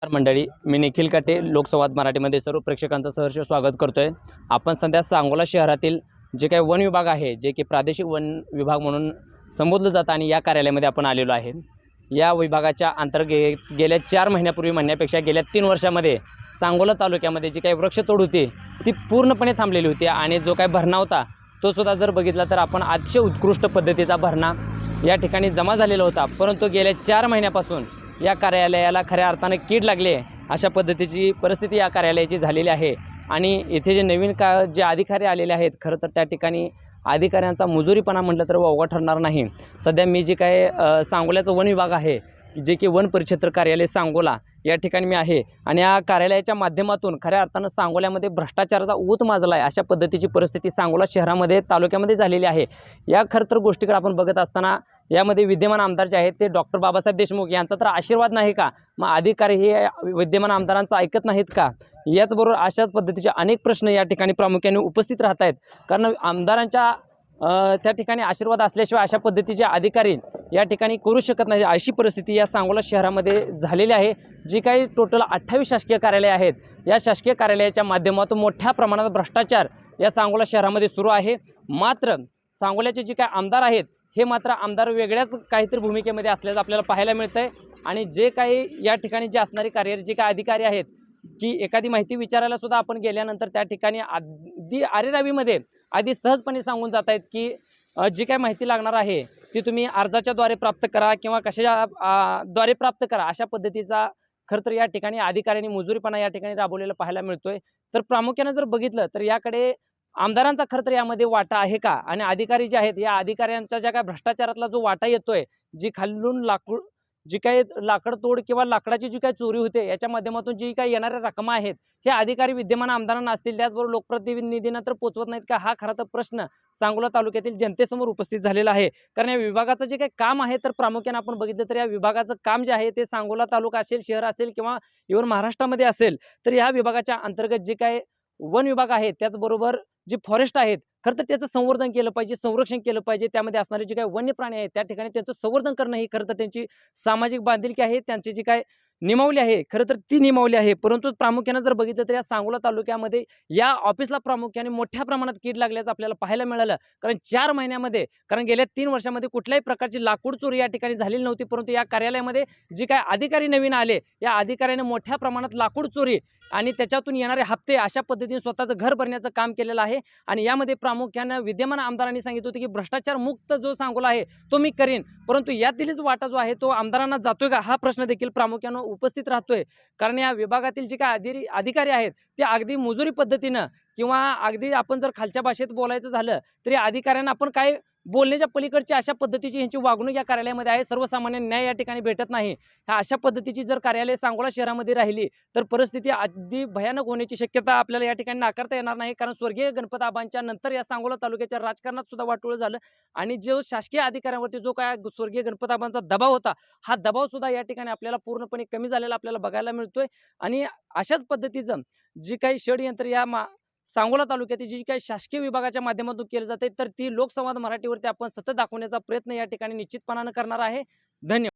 मंडळी, मी निखिल काटे लोकसंवाद मराठीमध्ये सर्व प्रेक्षकांचं सहर्ष स्वागत करतोय। आपण सध्या सांगोला शहरातील जे काही वन विभाग आहे, जे की प्रादेशिक वन विभाग म्हणून संबोधलं जातं आणि या कार्यालयामध्ये आपण आलेलो आहे। या विभागाच्या अंतर्गत गेल्या 4 महिन्यापूर्वी म्हणण्यापेक्षा गेल्या 3 वर्षामध्ये सांगोला तालुक्यामध्ये जी काही वृक्षतोड होती ती पूर्णपणे थांबलेली होती आणि जो काही भरणा होता तो सुद्धा जर बघितला तर आपण अतिशय उत्कृष्ट पद्धतीचा भरणा या ठिकाणी जमा झालेला होता। परंतु गेल्या 4 महिन्यापासून या कार्यालयाला खऱ्या अर्थाने कीड लागली आहे अशा पद्धतीची परिस्थिती या कार्यालयाची झालेली आहे। आणि इथे जे नवीन जे अधिकारी आलेले आहेत, खरं तर त्या ठिकाणी अधिकाऱ्यांचा मुजुरीपणा म्हटलं तर वावगा ठरणार नाही। सध्या मी जे काय सांगोल्याचं वन विभाग आहे, जे की वन परिक्षेत्र कार्यालय सांगोला या ठिकाणी मी आहे आणि या कार्यालयाच्या माध्यमातून खऱ्या अर्थानं सांगोल्यामध्ये भ्रष्टाचाराचा ऊत माजला आहे अशा पद्धतीची परिस्थिती सांगोला शहरामध्ये तालुक्यामध्ये झालेली आहे। या खरं तर गोष्टीकडे आपण बघत असताना यामध्ये विद्यमान आमदार जे आहेत ते डॉक्टर बाबासाहेब देशमुख यांचा तर आशीर्वाद नाही का? मग अधिकारी हे विद्यमान आमदारांचं ऐकत नाहीत का? याचबरोबर अशाच पद्धतीचे अनेक प्रश्न या ठिकाणी प्रामुख्याने उपस्थित राहत आहेत। कारण आमदारांच्या त्या ठिकाणी आशीर्वाद असल्याशिवाय अशा पद्धतीचे अधिकारी या ठिकाणी करू शकत नाही अशी परिस्थिती या सांगोला शहरामध्ये झालेली आहे। जी काही टोटल 28 शासकीय कार्यालय आहेत, या शासकीय कार्यालयाच्या माध्यमातून मोठ्या प्रमाणात भ्रष्टाचार या सांगोला शहरामध्ये सुरू आहे। मात्र सांगोल्याचे जे काही आमदार आहेत हे मात्र आमदार वेगळ्याच काहीतरी भूमिकेमध्ये असल्याचं आपल्याला पाहायला मिळतंय। आणि जे काही या ठिकाणी जे असणारे कार्यरत जे काही अधिकारी आहेत की एखादी माहिती विचारायला सुद्धा आपण गेल्यानंतर त्या ठिकाणी अगदी अरेरावीमध्ये आधी सहजपणे सांगून जात आहेत की जी काही माहिती लागणार आहे ती तुम्ही अर्जाच्या द्वारे प्राप्त करा किंवा कशाच्या द्वारे प्राप्त करा अशा पद्धतीचा खरं तर या ठिकाणी अधिकाऱ्यांनी मुजुरीपणा या ठिकाणी राबवलेला पाहायला मिळतोय। तर प्रामुख्याने जर बघितलं तर याकडे आमदारांचा खरं तर यामध्ये वाटा आहे का? आणि अधिकारी जे आहेत या अधिकाऱ्यांच्या ज्या काय भ्रष्टाचारातला जो वाटा येतोय, जी खालून जी काही लाकडतोड किंवा लाकडाची जी काही चोरी होते याच्या माध्यमातून जी काही येणाऱ्या रकमा आहेत हे अधिकारी विद्यमान आमदारांना असतील, त्याचबरोबर लोकप्रतिनिधींना तर पोचवत नाहीत का? हा खरा तर प्रश्न सांगोला तालुक्यातील जनतेसमोर उपस्थित झालेला आहे। कारण या विभागाचं जे काही काम आहे तर प्रामुख्याने आपण बघितलं तर या विभागाचं काम जे आहे ते सांगोला तालुका असेल, शहर असेल किंवा इव्हन महाराष्ट्रामध्ये असेल तर या विभागाच्या अंतर्गत जे काही वन विभाग आहे त्याचबरोबर जे फॉरेस्ट आहेत खरं तर त्याचं संवर्धन केलं पाहिजे, संरक्षण केलं पाहिजे। त्यामध्ये असणारे जे काही वन्य प्राणी आहेत त्या ठिकाणी त्यांचं संवर्धन करणं ही खरं तर त्यांची सामाजिक बांधिलकी आहे, त्यांची जी काय निमावली आहे खरं तर ती निमावली आहे। परंतु प्रामुख्याने जर बघितलं तर या सांगोला तालुक्यामध्ये या ऑफिसला प्रामुख्याने मोठ्या प्रमाणात कीड लागल्याचं आपल्याला पाहायला मिळालं। कारण 4 महिन्यामध्ये, कारण गेल्या 3 वर्षामध्ये कुठल्याही प्रकारची लाकूड चोरी या ठिकाणी झालेली नव्हती। परंतु या कार्यालयामध्ये जे काही अधिकारी नवीन आले या अधिकाऱ्याने मोठ्या प्रमाणात लाकूड चोरी आणि त्याच्यातून येणारे हप्ते अशा पद्धतीने स्वतःचं घर भरण्याचं काम केलेलं आहे। आणि यामध्ये प्रामुख्यानं विद्यमान आमदारांनी सांगितलं होतं की भ्रष्टाचार मुक्त जो सांगोला आहे तो मी करीन, परंतु यातीलच वाटा जो आहे तो आमदारांना जातोय का? हा प्रश्न देखील प्रामुख्यानं उपस्थित राहतोय। कारण या विभागातील जे काही अधिकारी आहेत ते अगदी मुजुरी पद्धतीनं किंवा अगदी आपण जर खालच्या भाषेत बोलायचं झालं तरी अधिकाऱ्यांना आपण काय बोलण्याच्या पलीकडची अशा पद्धतीची यांची वागणूक या कार्यालयामध्ये आहे। सर्वसामान्य न्याय या ठिकाणी भेटत नाही। ह्या अशा पद्धतीची जर कार्यालय सांगोला शहरामध्ये राहिली तर परिस्थिती अगदी भयानक होण्याची शक्यता आपल्याला या ठिकाणी नाकारता येणार नाही। कारण स्वर्गीय गणपताबांच्या नंतर या सांगोला तालुक्याच्या राजकारणात सुद्धा वाटोळं झालं आणि जो शासकीय अधिकाऱ्यांवरती जो काय स्वर्गीय गणपताबांचा दबाव होता हा दबाव सुद्धा या ठिकाणी आपल्याला पूर्णपणे कमी झालेला आपल्याला बघायला मिळतोय। आणि अशाच पद्धतीचं जी काही षडयंत्र या सांगोला तालुक्यातील जी काही शासकीय विभागाच्या माध्यमातून केली जाते तर ती लोकसंवाद मराठीवरती आपण सतत दाखवण्याचा प्रयत्न या ठिकाणी निश्चितपणाने करणार आहे। धन्यवाद।